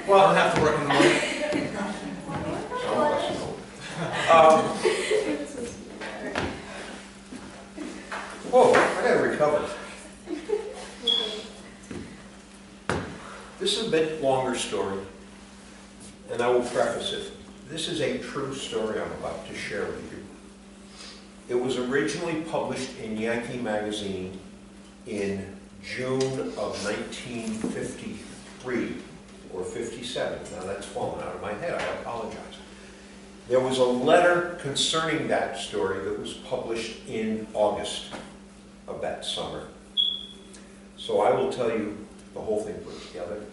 Well, I'll have to work in the morning. Some of us know. Whoa, I gotta recover. This is a bit longer story, and I will preface it. This is a true story I'm about to share with you. It was originally published in Yankee Magazine in June of 1953 or 57. Now that's fallen out of my head, I apologize. There was a letter concerning that story that was published in August of that summer. So I will tell you the whole thing put together.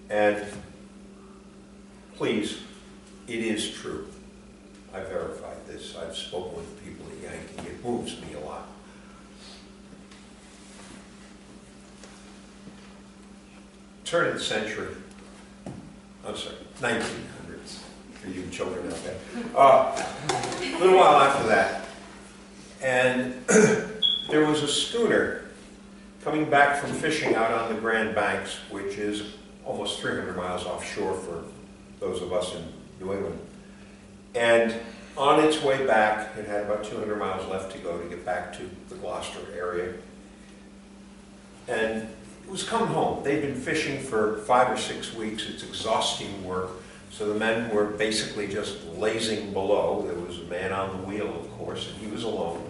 And please, it is true. I verified this. I've spoken with people at Yankee. It moves me a lot. Turn of the century. I'm sorry, 1900s for you children out there. A little while after that, and there was a schooner coming back from fishing out on the Grand Banks, which is almost 300 miles offshore for those of us in New England. And on its way back, it had about 200 miles left to go to get back to the Gloucester area. And it was coming home. They'd been fishing for 5 or 6 weeks. It's exhausting work. So the men were basically just lazing below. There was a man on the wheel, of course, and he was alone.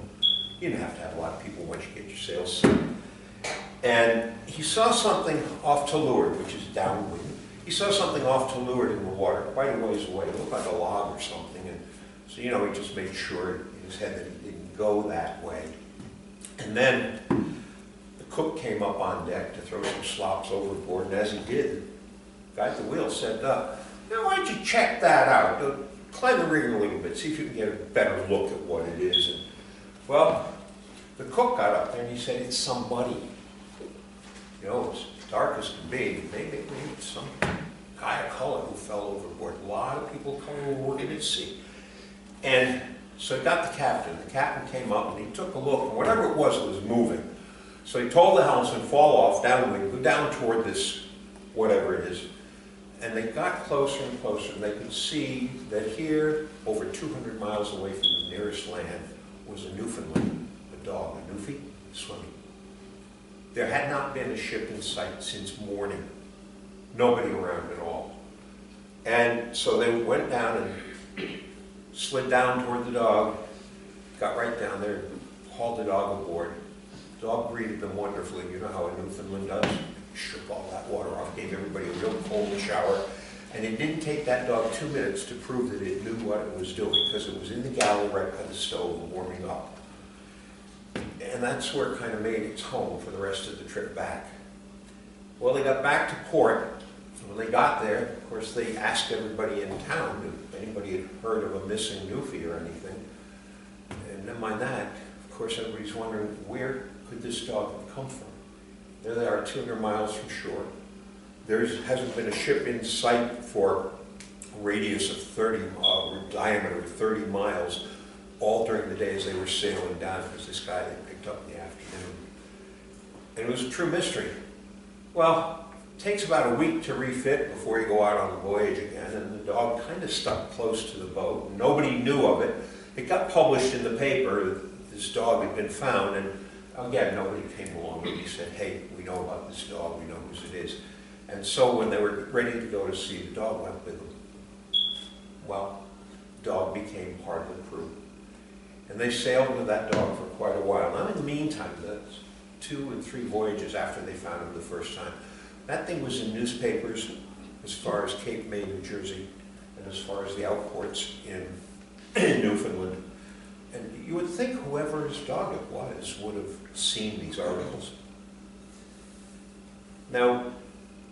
You didn't have to have a lot of people once you get your sails set. And he saw something off to leeward, which is downwind. He saw something off to leeward in the water, quite a ways away. It looked like a log or something. And so, you know, he just made sure in his head that he didn't go that way. And then the cook came up on deck to throw some slops overboard, and as he did, the guy at the wheel said, now why don't you check that out? Climb the rigging a little bit, see if you can get a better look at what it is. And, well, the cook got up there and he said, it's somebody. You know, it's dark as can be. Maybe it's some guy of color who fell overboard. A lot of people of color were working at sea. And so he got the captain. The captain came up and he took a look, and whatever it was moving. So he told the helmsman, fall off, downwind, go down toward this, whatever it is. And they got closer and closer, and they could see that here, over 200 miles away from the nearest land, was a Newfoundland, a dog, a Newfie, swimming. There had not been a ship in sight since morning. Nobody around at all. And so they went down and slid down toward the dog, got right down there, hauled the dog aboard. The dog greeted them wonderfully. You know how a Newfoundland does? Shook all that water off, gave everybody a real cold shower. And it didn't take that dog 2 minutes to prove that it knew what it was doing, because it was in the galley right by the stove warming up. And that's where it kind of made its home for the rest of the trip back. Well, they got back to port. When they got there, of course, they asked everybody in town if anybody had heard of a missing Newfie or anything. And never mind that, of course, everybody's wondering, where could this dog have come from? There they are, 200 miles from shore. There hasn't been a ship in sight for a radius of 30, diameter of 30 miles, all during the days they were sailing down, because this guy they picked up in the afternoon. And it was a true mystery. Well, it takes about a week to refit before you go out on the voyage again, and the dog kind of stuck close to the boat. Nobody knew of it. It got published in the paper that this dog had been found, and again, nobody came along and he said, hey, we know about this dog, we know whose it is. And so when they were ready to go to sea, the dog went with them. Well, the dog became part of the crew. And they sailed with that dog for quite a while. Now, in the meantime, that's 2 and 3 voyages after they found him the first time, that thing was in newspapers as far as Cape May, New Jersey, and as far as the outports in Newfoundland. And you would think whoever's dog it was would have seen these articles. Now,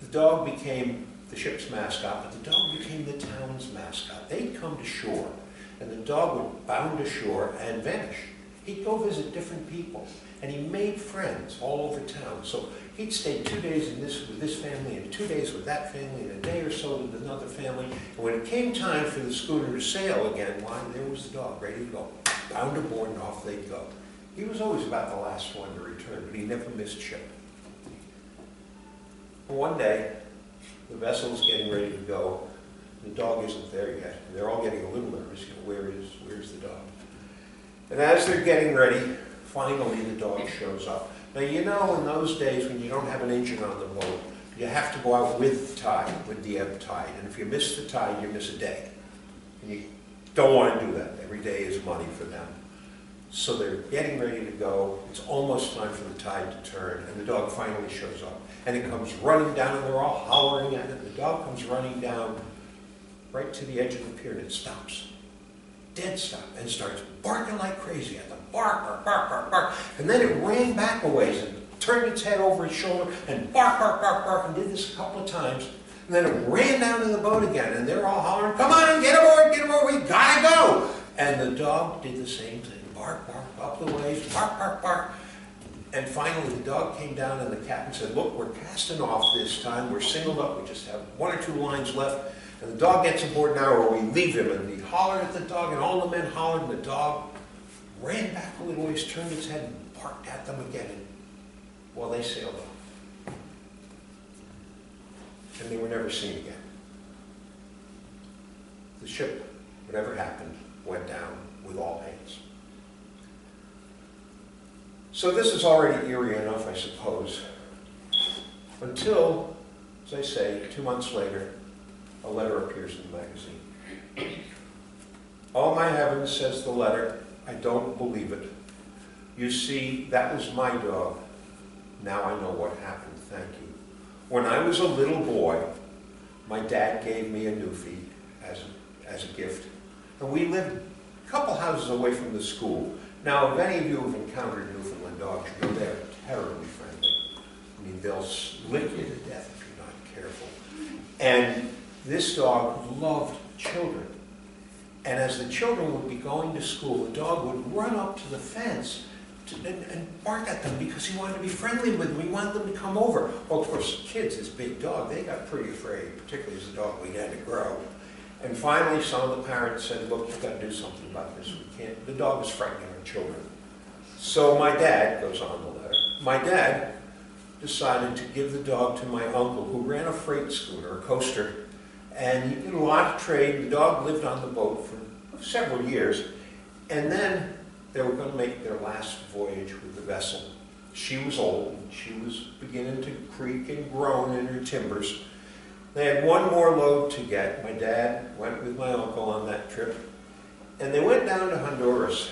the dog became the ship's mascot, but the dog became the town's mascot. They'd come to shore, and the dog would bound ashore and vanish. He'd go visit different people, and he made friends all over town. So he'd stay 2 days with this family, and 2 days with that family, and a day or so with another family. And when it came time for the schooner to sail again, why, there was the dog, ready to go. Bound aboard, and off they'd go. He was always about the last one to return, but he never missed ship. One day, The vessel's getting ready to go. The dog isn't there yet. And they're all getting a little nervous. You know, where's the dog? And as they're getting ready, finally the dog shows up. Now, you know, in those days when you don't have an engine on the boat, you have to go out with the tide, with the ebb tide. And if you miss the tide, you miss a day. And you don't want to do that. Every day is money for them. So they're getting ready to go. It's almost time for the tide to turn, and the dog finally shows up. And it comes running down, and they're all hollering at it. The dog comes running down right to the edge of the pier, and it stops. Dead stop, and starts barking like crazy at them. Bark, bark, bark, bark, bark. And then it ran back a ways and turned its head over its shoulder and bark, bark, bark, bark, and did this a couple of times. And then it ran down to the boat again, and they're all hollering, come on, get aboard, we gotta go. And the dog did the same thing. Bark, bark, up the waves, bark, bark, bark. And finally the dog came down and the captain said, look, we're casting off this time. We're singled up. We just have 1 or 2 lines left. And the dog gets aboard now or we leave him. And he hollered at the dog and all the men hollered and the dog ran back a little ways, turned its head and barked at them again. And, well, they sailed off. And they were never seen again. The ship, whatever happened, went down with all hands. So this is already eerie enough, I suppose, until, as I say, 2 months later, a letter appears in the magazine. Oh my heavens, says the letter, I don't believe it. You see, that was my dog. Now I know what happened, thank you. When I was a little boy, my dad gave me a Newfie as a gift. And we lived a couple houses away from the school. Now, if any of you have encountered Newfoundland dogs, you know they're terribly friendly. I mean, they'll lick you to death if you're not careful. And this dog loved children. And as the children would be going to school, the dog would run up to the fence and bark at them because he wanted to be friendly with them. He wanted them to come over. Well, of course, kids, this big dog, they got pretty afraid, particularly as the dog began to grow. And finally, some of the parents said, look, you've got to do something about this. We can't, the dog is frightening our children. So my dad, goes on the letter, my dad decided to give the dog to my uncle who ran a freight schooner, a coaster, and he did a lot of trade. The dog lived on the boat for several years, and then they were going to make their last voyage with the vessel. She was old, and she was beginning to creak and groan in her timbers. They had one more load to get. My dad went with my uncle on that trip, and they went down to Honduras,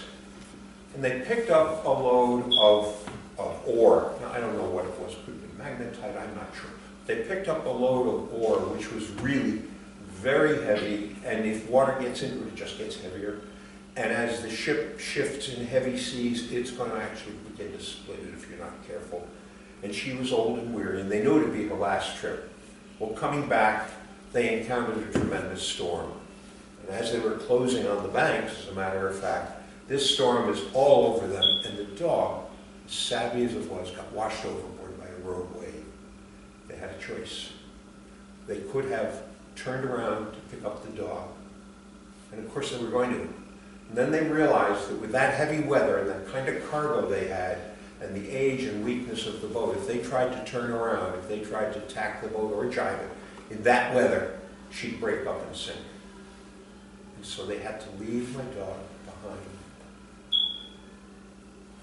and they picked up a load of ore. Now, I don't know what it was. It could have been magnetite, I'm not sure. They picked up a load of ore, which was really very heavy, and if water gets into it, it just gets heavier. And as the ship shifts in heavy seas, it's going to actually begin to split it if you're not careful. And she was old and weary, and they knew it would be her last trip. Well, coming back, they encountered a tremendous storm. And as they were closing on the banks, as a matter of fact, this storm is all over them, and the dog, as savvy as it was, got washed overboard by a rogue wave. They had a choice. They could have turned around to pick up the dog, and of course they were going to. And then they realized that with that heavy weather and that kind of cargo they had, and the age and weakness of the boat, if they tried to turn around, if they tried to tack the boat or jibe it, in that weather, she'd break up and sink. And so they had to leave my dog behind.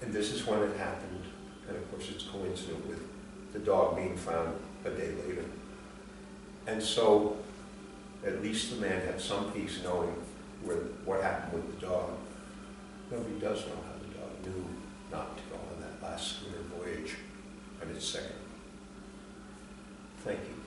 And this is when it happened. And of course it's coincident with the dog being found a day later. And so at least the man had some peace knowing what happened with the dog. Nobody does know how the dog knew not to go on that last schooner voyage on its second. Thank you.